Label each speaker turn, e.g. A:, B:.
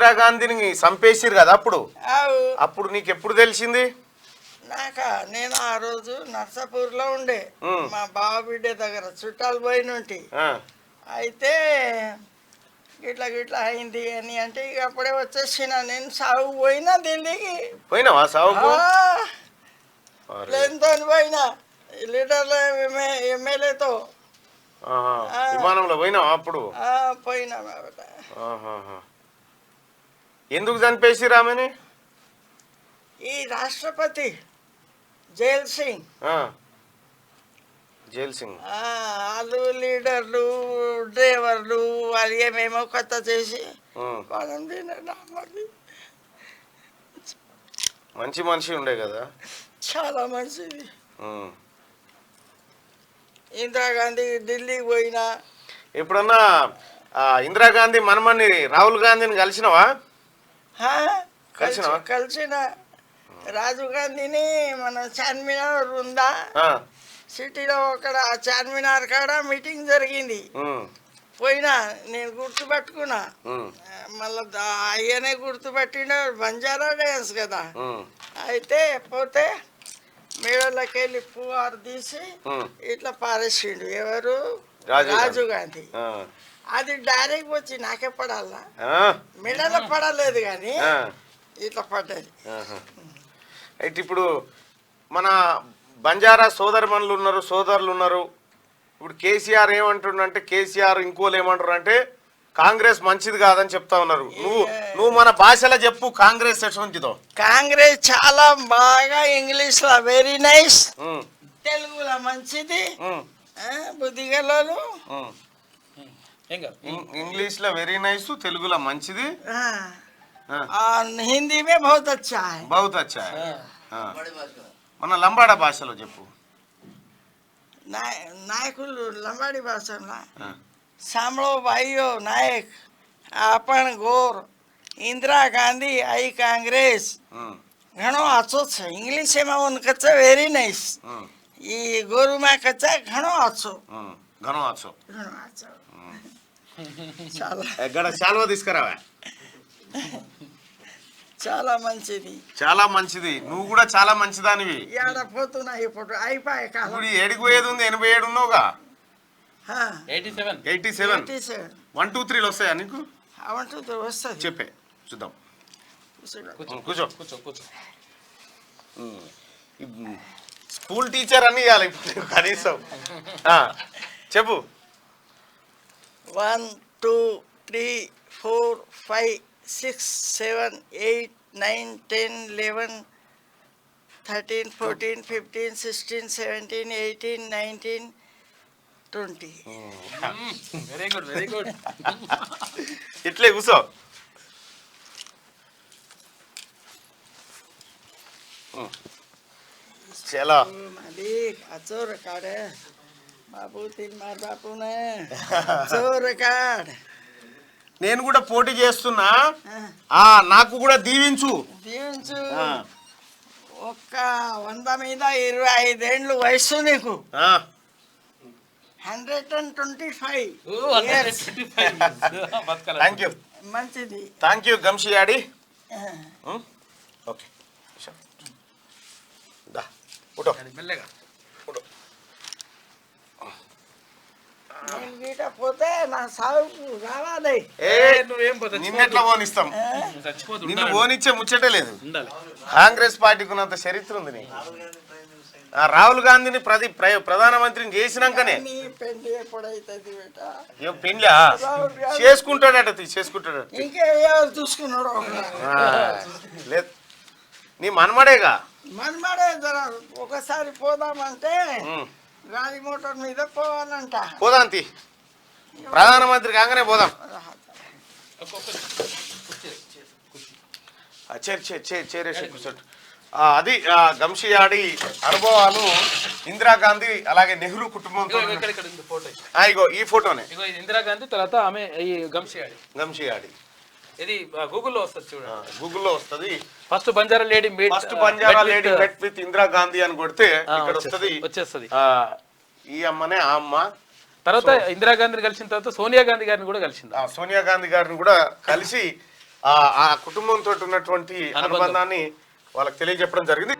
A: ఇందిరాగాంధీని చంపేసిరు కదా అప్పుడు
B: అవు
A: అప్పుడు నీకు ఎప్పుడు తెలిసింది?
B: నేను ఆ రోజు నర్సాపూర్లో ఉండే మా బావ బిడ్డ దగ్గర చుట్టాలు పోయినుంటి. అయితే గిట్లా గిట్లా అయింది అని అంటే ఇక అప్పుడే వచ్చేసిన. నేను సాగు పోయినా ఢిల్లీకి.
A: పోయినావా సాగుకు?
B: ప్లేన్తో పోయినా లీడర్ల ఎమ్మెల్యేతో.
A: విమానంలో పోయినావా అప్పుడు?
B: పోయినా.
A: ఎందుకు చంపేసిరు ఆమెని?
B: ఈ రాష్ట్రపతి జైల్ సింగ్ వాళ్ళు లీడర్లు డ్రైవర్లు వాళ్ళు ఏమేమో కొత్త చేసి వాళ్ళని తినడం.
A: మంచి మనిషి ఉండే కదా,
B: చాలా మంచిది. ఇందిరాగాంధీ ఢిల్లీకి పోయినా.
A: ఎప్పుడన్నా ఇందిరాగాంధీ మనమని రాహుల్ గాంధీని కలిసినవా?
B: కలిసిన రాజీవ్ గాంధీని మన చార్మినార్ ఉందా సిటీలో అక్కడ చార్మినార్ కాడ మీటింగ్ జరిగింది. పోయినా నేను గుర్తుపెట్టుకున్నా. మళ్ళా అయ్యనే గుర్తుపెట్టిన బంజారా డ్యాన్స్ కదా. అయితే పోతే మేడలోకి వెళ్ళి పువ్వారు తీసి ఇట్లా పారేసిండు. ఎవరు? రాజీవ్ గాంధీ. అది డైరెక్ట్ వచ్చి నాకే పడాలా, మెడలో పడలేదు కానీ ఇట్లా పడ్డది.
A: అయితే ఇప్పుడు మన బంజారా సోదరులు ఉన్నారు. ఇప్పుడు కేసీఆర్ ఏమంటుండంటే, కేసీఆర్ ఇంకోళ్ళు ఏమంటారు అంటే కాంగ్రెస్ మంచిది కాదని చెప్తా ఉన్నారు. నువ్వు మన భాషలో చెప్పు, కాంగ్రెస్ ఎటువంటిదో.
B: కాంగ్రెస్ చాలా బాగా ఇంగ్లీష్ లో వెరీ నైస్, తెలుగులో మంచిది, బుద్ధిగలలు.
A: ఇంగ్లీష్ లో వెరీ నైస్, తెలుగులో మంచిది,
B: హిందీ మే బహుత్ అచ్చా హై.
A: బహుత్ అచ్చా హై. మన లంబాడా భాషలో చెప్పు.
B: నాయకులు లంబాడి భాషలో સાંભળો ભાઈઓ નાયક આપણ ગોર ઇન્દિરા ગાંધી આઈ કાંગ્રેસ ઘણો આછો છે. ઇંગ્લિશ એમાં ઓન કચ્છા વેરી નાઇસ. ఈ గోరుమా కచ్చా ઘણો ఆచో.
A: చాలా తీసుకురావా. చాలా మంచిది. నువ్వు కూడా చాలా మంచిదానివి.
B: పోతున్నా ఇప్పుడు అయిపోయా.
A: ఏడికి పోయేది ఉంది? 87 ఉన్నావుగా. 87 1 2 3 వస్తాయా నీకు?
B: వస్తాయి.
A: చెప్పే చూద్దాం. కూర్చో. స్కూల్ టీచర్ అని ఇవ్వాలి కనీసం. చెప్పు.
B: 1 2 3 4 5 6 7 8 9 10 11 13 14 15 16 17 18 19 20.
A: Very good. ఇట్లే కూర్చో. చలో
B: అచ్చో రికార్డ్ బాబు తిన్మార్ బాపునే అచ్చో రికార్డ్.
A: నేను కూడా పోటీ చేస్తున్నా, నాకు కూడా దీవించు.
B: ఒక్క 100 మీద 25 ఏండ్లు వయసు నీకు. 125
A: థ్యాంక్ యూ.
B: మంచిది.
A: థ్యాంక్ యూ గంషియాడి. ఓకే
B: నేను గీట పోతే నా సాగుకు రావాలి.
A: నిన్నెట్లా పోనిస్తాం? నిన్ను పోనిచ్చే ముచ్చటే లేదు. కాంగ్రెస్ పార్టీకి ఉన్నంత చరిత్ర ఉంది నీకు. రాహుల్ గాంధీని ప్రధానమంత్రిని చేసినాకనే పెళ్ళా చేసుకుంటాడట.
B: చూసుకున్నాడు
A: లేదు, నీ మనమడేగా.
B: మనమడే. ఒకసారి పోదామంటే గాలి మోటార్ మీద పోవాలంట.
A: పోదాం తీ, ప్రధానమంత్రి కాగానే పోదాం. చేరేసి కూర్చోండి. అది గంషియాడి అనుభవాలు. ఇందిరాగాంధీ అలాగే నెహ్రూ కుటుంబంతో. ఇగో ఈ ఫోటోనే
C: ఇందిరాగాంధీ, తర్వాత ఆమె ఈ
A: గంషియాడి.
C: ఇది గూగుల్లో వస్తుంది చూడండి.
A: గూగుల్లో వస్తుంది.
C: First Banjara lady
A: met with Indira Gandhi అని కొడితే ఇక్కడ
C: వచ్చేస్తుంది.
A: ఈ అమ్మనే ఆ అమ్మ.
C: తర్వాత ఇందిరాగాంధీని కలిసిన తర్వాత సోనియా గాంధీ గారిని కూడా కలిసింది.
A: సోనియా గాంధీ గారిని కూడా కలిసి ఆ కుటుంబంతో ఉన్నటువంటి అనుబంధాన్ని వాళ్ళకి తెలియజెప్పడం జరిగింది.